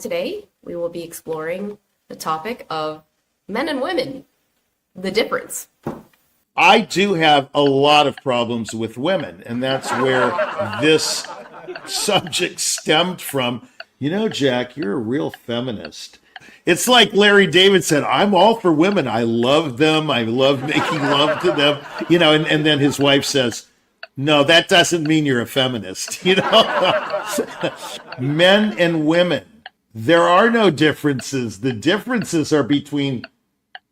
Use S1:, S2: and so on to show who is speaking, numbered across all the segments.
S1: today we will be exploring the topic of men and women, the difference.
S2: I do have a lot of problems with women, and that's where this subject stemmed from. You know, Jack, you're a real feminist. It's like Larry David said, I'm all for women. I love them. I love making love to them. You know, and then his wife says, no, that doesn't mean you're a feminist. You know, men and women, there are no differences. The differences are between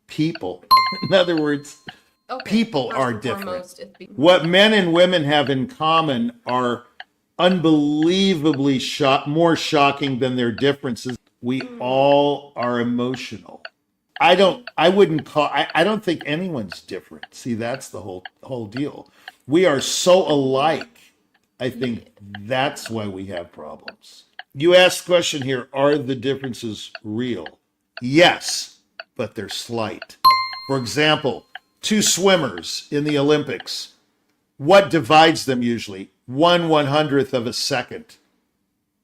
S2: people. In other words, people are different. What men and women have in common are unbelievably more shocking than their differences. We all are emotional. I don't think anyone's different. See, that's the whole deal. We are so alike. I think that's why we have problems. You asked the question here, are the differences real? Yes, but they're slight. For example, two swimmers in the Olympics. What divides them usually? 1/100th of a second.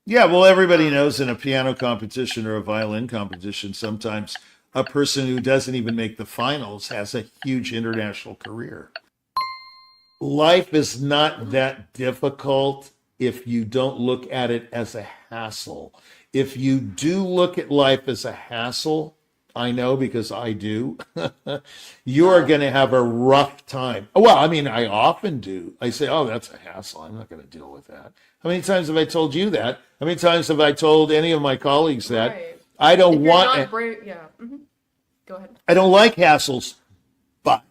S2: Yeah, well, everybody knows in a piano competition or a violin competition, sometimes a person who doesn't even make the finals has a huge international career. Life is not that difficult if you don't look at it as a hassle. If you do look at life as a hassle, I know because I do, you are going to have a rough time. Well, I mean, I often do. I say, oh, that's a hassle. I'm not going to deal with that. How many times have I told you that? How many times have I told any of my colleagues that?
S1: Right.
S2: I don't want...
S1: Yeah. Mm-hmm. Go ahead.
S2: I don't like hassles, but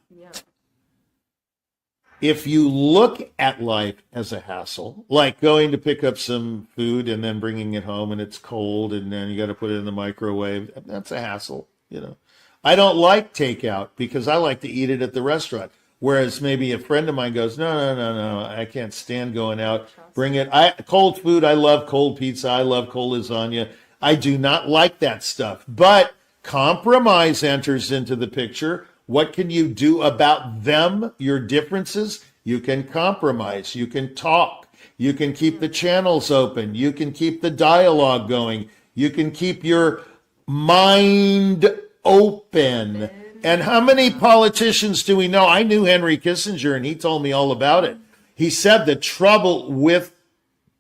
S2: if you look at life as a hassle, like going to pick up some food and then bringing it home and it's cold and then you got to put it in the microwave, that's a hassle, you know. I don't like takeout because I like to eat it at the restaurant. Whereas maybe a friend of mine goes, no, I can't stand going out. Bring it. Cold food, I love cold pizza. I love cold lasagna. I do not like that stuff. But compromise enters into the picture. What can you do about them, your differences? You can compromise. You can talk. You can keep the channels open. You can keep the dialogue going. You can keep your mind open. And how many politicians do we know? I knew Henry Kissinger, and he told me all about it. He said the trouble with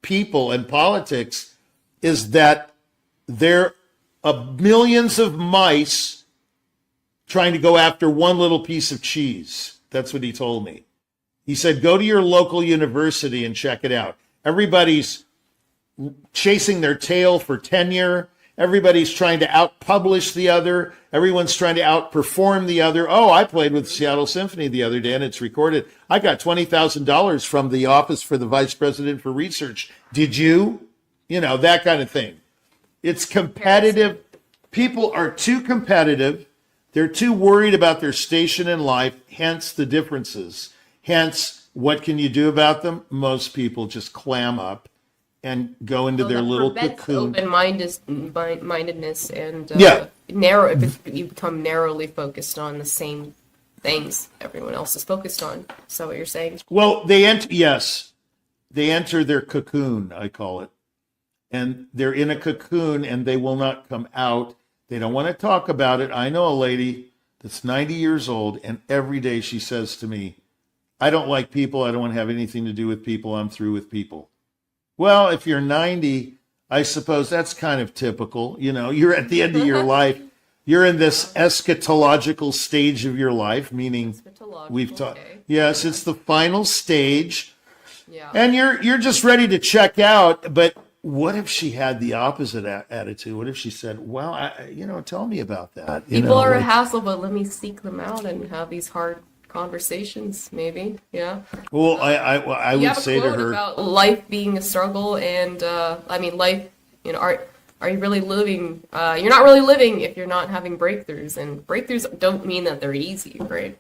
S2: people and politics is that there are millions of mice trying to go after one little piece of cheese. That's what he told me. He said, go to your local university and check it out. Everybody's chasing their tail for tenure. Everybody's trying to out-publish the other. Everyone's trying to outperform the other. Oh, I played with the Seattle Symphony the other day, and it's recorded. I got $20,000 from the Office for the Vice President for Research. Did you? You know, that kind of thing. It's competitive. People are too competitive. They're too worried about their station in life, hence the differences. Hence, what can you do about them? Most people just clam up and go into their little cocoon.
S1: Open-mindedness and narrow. If you become narrowly focused on the same things everyone else is focused on. Is that what you're saying?
S2: Well, they enter their cocoon, I call it. And they're in a cocoon and they will not come out. They don't want to talk about it. I know a lady that's 90 years old, and every day she says to me, I don't like people. I don't want to have anything to do with people. I'm through with people. Well, if you're 90, I suppose that's kind of typical. You know, you're at the end of your life. You're in this eschatological stage of your life, meaning we've talked. Okay. Yes, it's the final stage. Yeah. And you're just ready to check out. But what if she had the opposite attitude? What if she said, well, tell me about that.
S1: People are a hassle, but let me seek them out and have these hard conversations, maybe. Yeah.
S2: Well, I would say to her
S1: about life being a struggle, and life. You know, are you really living? You're not really living if you're not having breakthroughs, and breakthroughs don't mean that they're easy, right?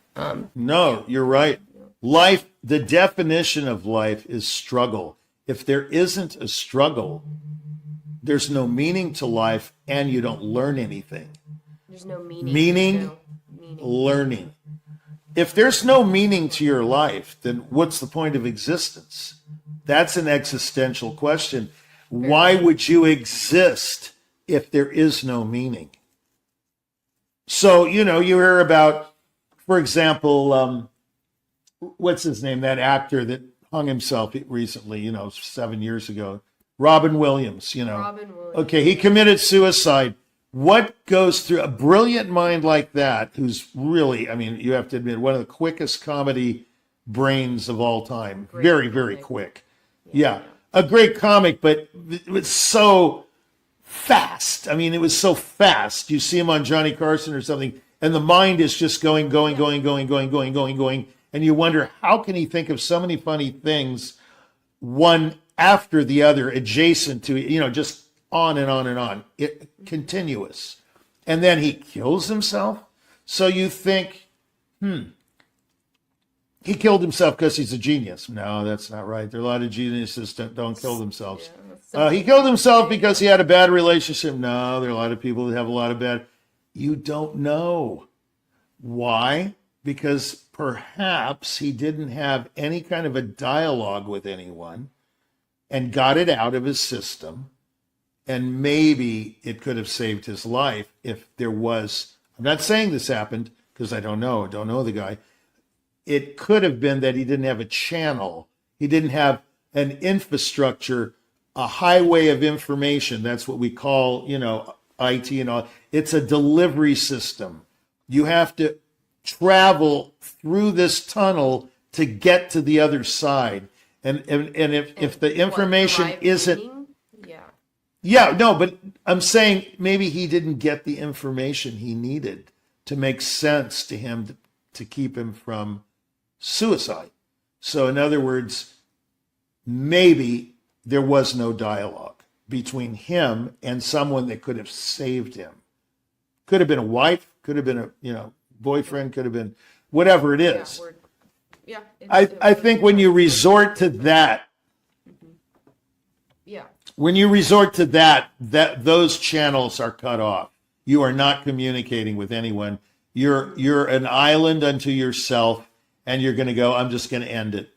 S2: No, you're right. Life. The definition of life is struggle. If there isn't a struggle, there's no meaning to life, and you don't learn anything.
S1: There's no meaning.
S2: Meaning. Learning. If there's no meaning to your life, then what's the point of existence? That's an existential question. Why would you exist if there is no meaning. So, you hear about, for example, what's his name, that actor that hung himself recently, 7 years ago, Robin Williams,
S1: Robin Williams.
S2: Okay, he committed suicide. What goes through a brilliant mind like that, who's really, you have to admit, one of the quickest comedy brains of all time.
S1: Great
S2: very, very
S1: comic.
S2: quick. Yeah. A great comic, but it was so fast. It was so fast. You see him on Johnny Carson or something, and the mind is just going. And you wonder, how can he think of so many funny things, one after the other, adjacent to, just on and on and on, continuous. And then he kills himself. So you think, he killed himself because he's a genius. No, that's not right. There are a lot of geniuses that don't kill themselves.
S1: Yeah,
S2: He killed himself because he had a bad relationship. No, there are a lot of people that have a lot of bad. You don't know. Why? Because perhaps he didn't have any kind of a dialogue with anyone and got it out of his system. And maybe it could have saved his life if there was, I'm not saying this happened because I don't know the guy. It could have been that he didn't have a channel. He didn't have an infrastructure, a highway of information. That's what we call, IT and all. It's a delivery system. You have to travel through this tunnel to get to the other side. And if the information isn't, yeah, no, but I'm saying maybe he didn't get the information he needed to make sense to him to keep him from suicide. So in other words, maybe there was no dialogue between him and someone that could have saved him. Could have been a wife, could have been a boyfriend, could have been whatever it is. I think when you resort to that, when you resort to that those channels are cut off. You are not communicating with anyone. You're an island unto yourself, and you're going to go, I'm just going to end it.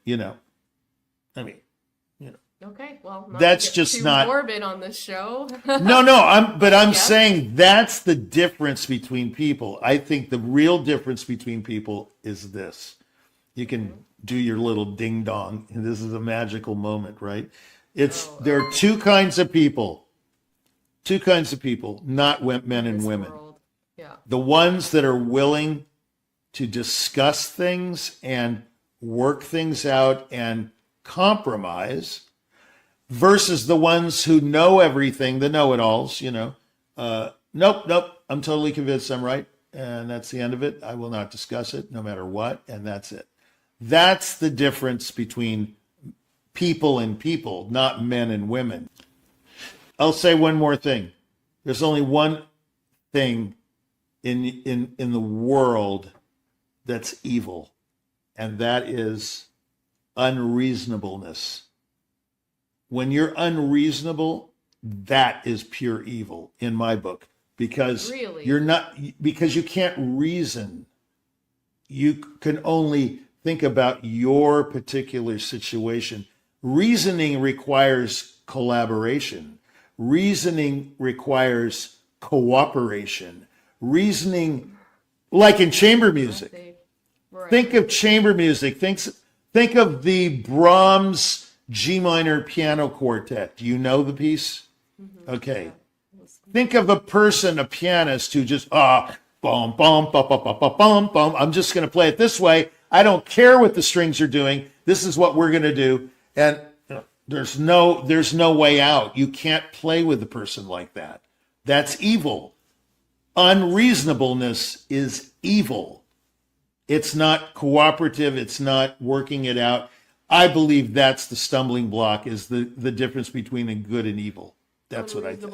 S1: Okay, well,
S2: that's just not
S1: morbid on this show.
S2: No, I'm saying that's the difference between people. I think the real difference between people is this. You can do your little ding dong, and this is a magical moment, right? There are two kinds of people, not men and women.
S1: Yeah.
S2: The ones that are willing to discuss things and work things out and compromise, versus the ones who know everything, the know-it-alls, nope, I'm totally convinced I'm right, and that's the end of it. I will not discuss it no matter what, and that's it. That's the difference between people and people, not men and women. I'll say one more thing. There's only one thing in the world that's evil, and that is unreasonableness. When you're unreasonable, that is pure evil in my book, because because you can't reason. You can only think about your particular situation. Reasoning requires collaboration. Reasoning requires cooperation. Reasoning, like in chamber music. Think of chamber music. Think of the Brahms G minor piano quartet. Do you know the piece? Mm-hmm. Okay. Think of a pianist who just bum bum bum bum bum bum. I'm just going to play it this way. I don't care what the strings are doing. This is what we're going to do. And there's no way out. You can't play with a person like that. That's evil. Unreasonableness is evil. It's not cooperative. It's not working it out. I believe that's the stumbling block, is the difference between a good and evil. That's what I think.